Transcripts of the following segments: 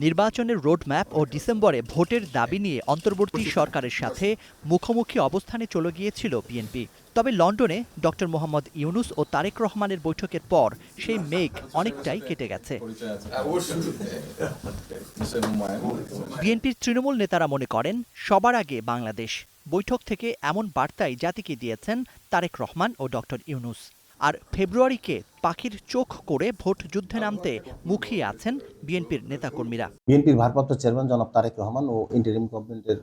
নির্বাচনের রোডম্যাপ ও ডিসেম্বরে ভোটের দাবি নিয়ে অন্তর্বর্তী সরকারের সাথে মুখোমুখি অবস্থানে চলে গিয়েছিল বিএনপি। তবে লন্ডনে ডক্টর মোহাম্মদ ইউনূস ও তারেক রহমানের বৈঠকের পর সেই মেঘ অনেকটাই কেটে গেছে। বিএনপির তৃণমূল নেতারা মনে করেন সবার আগে বাংলাদেশ। বৈঠক থেকে এমন বার্তাই জাতিকে দিয়েছেন তারেক রহমান ও ডক্টর ইউনূস। আর ফেব্রুয়ারিকে পাখির চোখ করে ভোট যুদ্ধে নামতে মুখিয়ে আছেন বিএনপির নেতাকর্মীরা। বিএনপির ভারপ্রাপ্ত চেয়ারম্যান জনাব তারেক রহমান ও ইন্টারিম গভর্নমেন্টের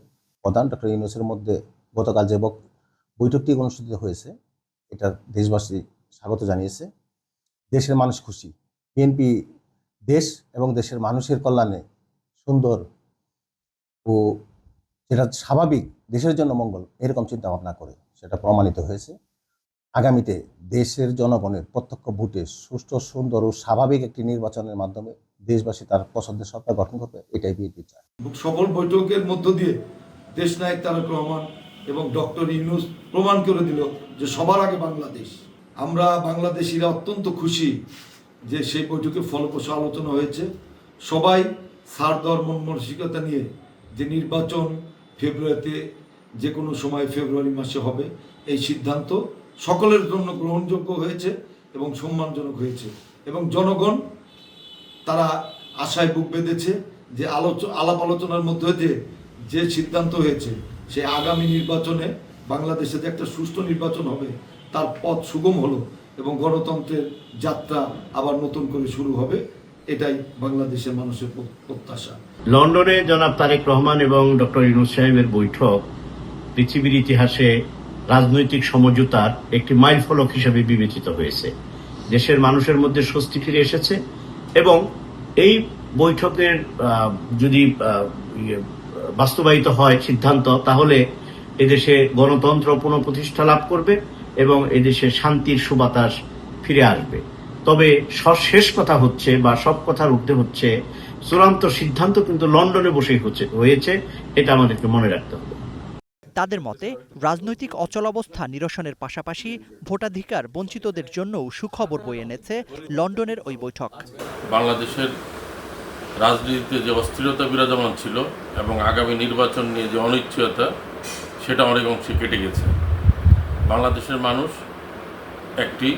প্রধান ডক্টর ইউনূসের মধ্যে গতকাল যে বৈঠকটি অনুষ্ঠিত হয়েছে, এটা দেশবাসী স্বাগত জানিয়েছে। দেশের মানুষ খুশি। বিএনপি দেশ এবং দেশের মানুষের কল্যাণে সুন্দর ও যেটা স্বাভাবিক দেশের জন্য মঙ্গল এরকম চিন্তা ভাবনা করে সেটা প্রমাণিত হয়েছে। আগামীতে দেশের জনগণের প্রত্যক্ষ ভোটে সুষ্ঠু, সুন্দর ও স্বাভাবিক একটি নির্বাচনের মাধ্যমে দেশবাসী তার পছন্দের সরকার গঠন করবে, এটাই বিএনপি চায়। সফল বৈঠকের মধ্য দিয়ে দেশনায়ক তারেক রহমান এবং ডক্টর ইউনূস প্রমাণ করে দিল যে সবার আগে বাংলাদেশ। আমরা বাংলাদেশিরা অত্যন্ত খুশি যে সেই বৈঠকে ফলপ্রসূ আলোচনা হয়েছে। সবাই সারদর মন মানসিকতা নিয়ে যে নির্বাচন ফেব্রুয়ারিতে যে কোনো সময় ফেব্রুয়ারি মাসে হবে, এই সিদ্ধান্ত সকলের জন্য গ্রহণযোগ্য হয়েছে এবং সম্মানজনক হয়েছে। এবং জনগণ তারা আশায় বুক বেঁধেছে যে আলাপ আলোচনার মধ্যে যে সিদ্ধান্ত হয়েছে সে আগামী নির্বাচনে বাংলাদেশে যে একটা সুষ্ঠু নির্বাচন হবে তার পথ সুগম হলো এবং গণতন্ত্রের যাত্রা আবার নতুন করে শুরু হবে, এটাই বাংলাদেশের মানুষের প্রত্যাশা। লন্ডনে জনাব তারেক রহমান এবং ডক্টর ইউনূস সাহেবের বৈঠক পৃথিবীর ইতিহাসে রাজনৈতিক সমঝোতার একটি মাইলফলক হিসেবে বিবেচিত হয়েছে। দেশের মানুষের মধ্যে স্বস্তি ফিরে এসেছে এবং এই বৈঠকের যদি বাস্তবায়িত হয় সিদ্ধান্ত, তাহলে এদেশে গণতন্ত্র পুনঃপ্রতিষ্ঠা লাভ করবে এবং এদেশে শান্তির সুবাতাস ফিরে আসবে। তবে শেষ কথা হচ্ছে বা সব কথার ঊর্ধ্বে হচ্ছে চূড়ান্ত সিদ্ধান্ত কিন্তু লন্ডনে বসেই হয়েছে, এটা আমাদেরকে মনে রাখতে হবে। তাদের মতে রাজনৈতিক অচলাবস্থা নিরসনের পাশাপাশি ভোটাধিকার বঞ্চিতদের জন্যও সুখবর বয়ে এনেছে লন্ডনের ওই বৈঠক। বাংলাদেশের রাজনীতিতে যে অস্থিরতা বিরাজমান ছিল এবং আগামী নির্বাচন নিয়ে যে অনিশ্চয়তা, সেটা অনেক অংশে কেটে গেছে। বাংলাদেশের মানুষ একটি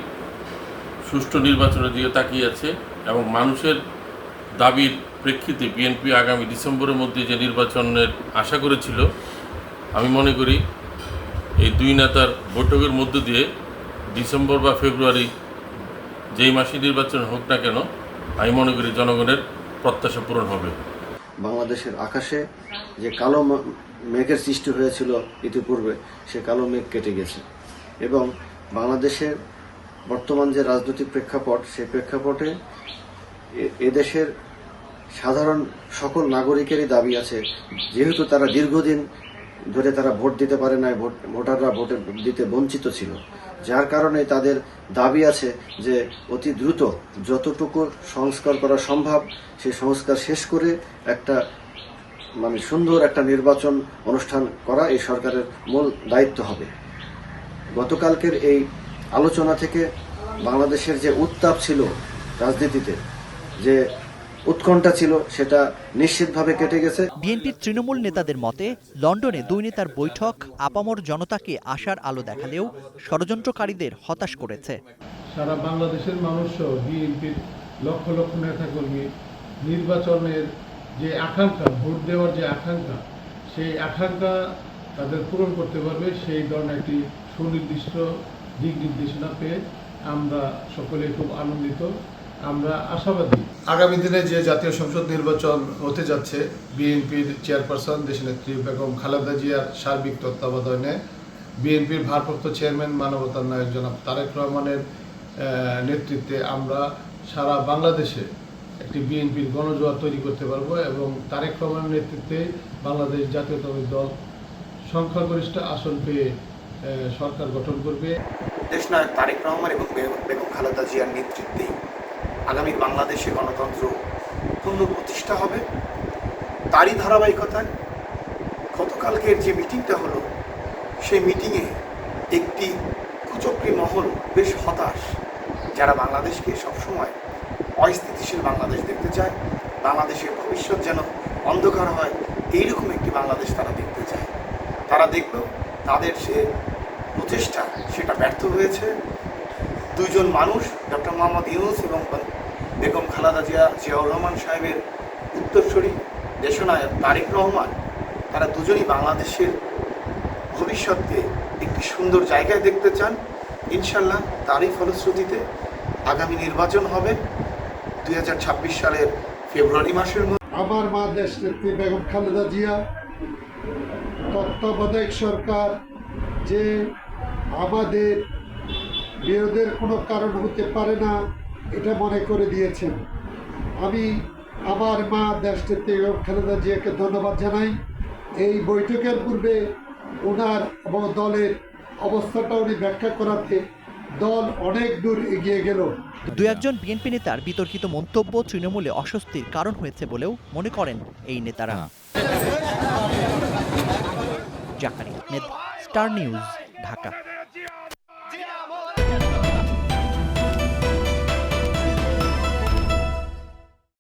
সুষ্ঠু নির্বাচনের দিকে তাকিয়ে আছে এবং মানুষের দাবির প্রেক্ষিতে বিএনপি আগামী ডিসেম্বরের মধ্যে যে নির্বাচনের আশা করেছিল, আমি মনে করি এই দুই নেতার বৈঠকের মধ্য দিয়ে ডিসেম্বর বা ফেব্রুয়ারি যেই মাসে নির্বাচন হোক না কেন, আমি মনে করি জনগণের প্রত্যাশা পূরণ হবে। বাংলাদেশের আকাশে যে কালো মেঘের সৃষ্টি হয়েছিল ইতিপূর্বে, সে কালো মেঘ কেটে গেছে এবং বাংলাদেশের বর্তমান যে রাজনৈতিক প্রেক্ষাপট, সেই প্রেক্ষাপটে এদেশের সাধারণ সকল নাগরিকেরই দাবি আছে, যেহেতু তারা দীর্ঘদিন ধরে তারা ভোট দিতে পারে না, ভোটাররা ভোট দিতে বঞ্চিত ছিল, যার কারণে তাদের দাবি আছে যে অতি দ্রুত যতটুকু সংস্কার করা সম্ভব সেই সংস্কার শেষ করে একটা সুন্দর একটা নির্বাচন অনুষ্ঠান করা এই সরকারের মূল দায়িত্ব হবে। গতকালকের এই আলোচনা থেকে বাংলাদেশের যে উত্তাপ ছিল রাজনীতিতে, যে উৎকণ্ঠা ছিল, সেটা নিশ্চিতভাবে কেটে গেছে। বিএনপির তৃণমূল নেতাদের মতে লন্ডনে দুই নেতার বৈঠক আপামর জনতাকে আশার আলো দেখালেও ষড়যন্ত্রকারীদের হতাশ করেছে। সারা বাংলাদেশের মানুষ সহ বিএনপির লক্ষ লক্ষ নেতাকর্মী নির্বাচনের যে আকাঙ্ক্ষা, ভোট দেওয়ার যে আকাঙ্ক্ষা, সেই আকাঙ্ক্ষা তাদের পূরণ করতে পারবে, সেই ধরনের একটি সুনির্দিষ্ট দিক নির্দেশনা পেয়ে আমরা সকলে খুব আনন্দিত, আমরা আশাবাদী। আগামী দিনে যে জাতীয় সংসদ নির্বাচন হতে যাচ্ছে, বিএনপির চেয়ারপারসন দেশনেত্রী বেগম খালেদা জিয়ার সার্বিক তত্ত্বাবধানে বিএনপির ভারপ্রাপ্ত চেয়ারম্যান মানবতার নায়ক জনাব তারেক রহমানের নেতৃত্বে আমরা সারা বাংলাদেশে একটি বিএনপির গণজোয়ার তৈরি করতে পারবো এবং তারেক রহমানের নেতৃত্বে বাংলাদেশ জাতীয়তাবাদী দল সংখ্যাগরিষ্ঠ আসন পেয়ে সরকার গঠন করবে। দেশনায়ক তারেক রহমান এবং বেগম খালেদা জিয়ার নেতৃত্বে আগামী বাংলাদেশে গণতন্ত্র পুনঃপ্রতিষ্ঠা হবে। তারই ধারাবাহিকতায় গতকালকের যে মিটিংটা হলো, সেই মিটিংয়ে একটি কুচক্রী মহল বেশ হতাশ, যারা বাংলাদেশকে সবসময় অস্থিতিশীল বাংলাদেশ দেখতে চায়, বাংলাদেশের ভবিষ্যৎ যেন অন্ধকার হয় এইরকম একটি বাংলাদেশ তারা দেখতে চায়। তারা দেখল তাদের সে প্রচেষ্টা সেটা ব্যর্থ হয়েছে। দুইজন মানুষ, ডক্টর মোহাম্মদ ইউনূস এবং বেগম খালেদা জিয়াউর রহমান সাহেবের উত্তরসূরি দেশনায়ক তারেক রহমান, তারা দুজনই বাংলাদেশের ভবিষ্যৎকে একটি সুন্দর জায়গায় দেখতে চান। ইনশাল্লাহ তারই ফলশ্রুতিতে আগামী নির্বাচন হবে 2026 সালের ফেব্রুয়ারি মাসের মধ্যে। আমার মা দেশনেত্রী বেগম খালেদা জিয়া তত্ত্বাবধায়ক সরকার যে আমাদের বিরোধের কোনো কারণ হতে পারে না এটা মনে করে দিয়েছেন। আমি আমার মা দেশনেত্রী বেগম খালেদা জিয়াকে ধন্যবাদ জানাই। এই বৈঠকের পূর্বে ওনার এবং দলের অবস্থাটা উনি ব্যাখ্যা করাতে দল অনেক দূর এগিয়ে গেল। দু একজন বিএনপি নেতার বিতর্কিত মন্তব্য তৃণমূলে অস্বস্তির কারণ হয়েছে বলেও মনে করেন এই নেতারা। Zakaria Ahmed, star news, Dhaka.